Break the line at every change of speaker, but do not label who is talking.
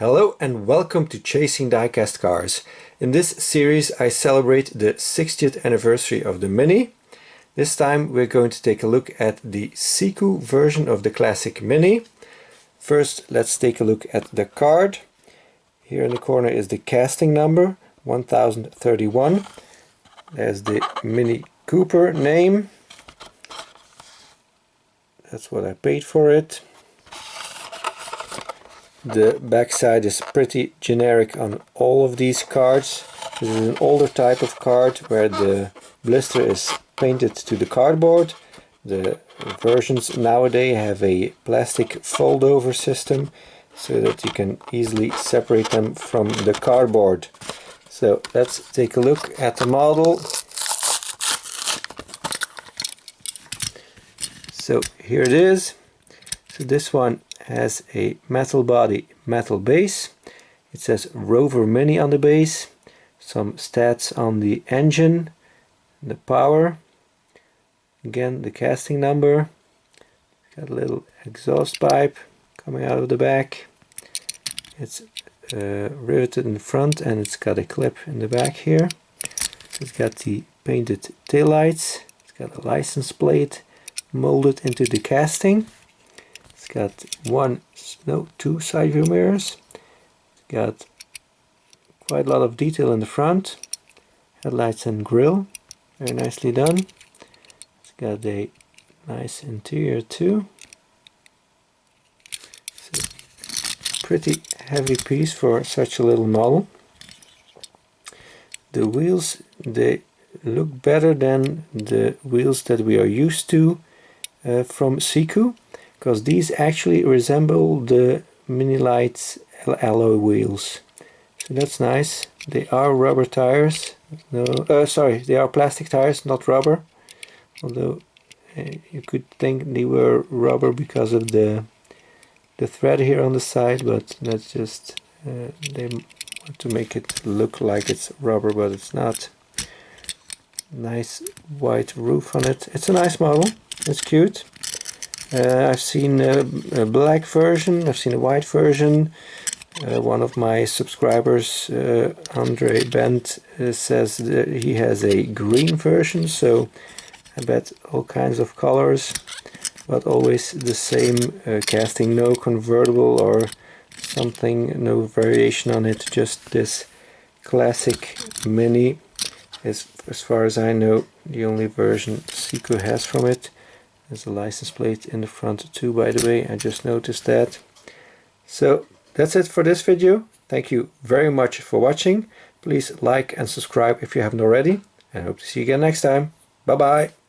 Hello and welcome to Chasing Diecast Cars. In this series I celebrate the 60th anniversary of the Mini. This time we're going to take a look at the Siku version of the classic Mini. First let's take a look at the card. Here in the corner is the casting number 1031. There's the Mini Cooper name. That's what I paid for it. The backside is pretty generic on all of these cards. This is an older type of card where the blister is painted to the cardboard. The versions nowadays have a plastic fold-over system so that you can easily separate them from the cardboard. So let's take a look at the model. So here it is. So this one has a metal body, metal base. It says Rover Mini on the base. Some stats on the engine, the power. Again, the casting number. Got a little exhaust pipe coming out of the back. It's riveted in the front and it's got a clip in the back here. It's got the painted taillights. It's got a license plate molded into the casting. It's got two side view mirrors. It's got quite a lot of detail in the front. Headlights and grille, very nicely done. It's got a nice interior too. It's a pretty heavy piece for such a little model. The wheels, they look better than the wheels that we are used to from Siku, because these actually resemble the Mini Lights alloy wheels. So that's nice. They are rubber tires. They are plastic tires, not rubber. Although you could think they were rubber because of the thread here on the side, but that's just they want to make it look like it's rubber, but it's not. Nice white roof on it. It's a nice model. It's cute. I've seen a black version, I've seen a white version. One of my subscribers, Andre Bent, says that he has a green version, so I bet all kinds of colors, but always the same casting, no convertible or something, no variation on it, just this classic Mini. As far as I know, the only version Siku has from it. There's a license plate in the front too, by the way, I just noticed that. So that's it for this video. Thank you very much for watching. Please like and subscribe if you haven't already, and I hope to see you again next time. Bye bye.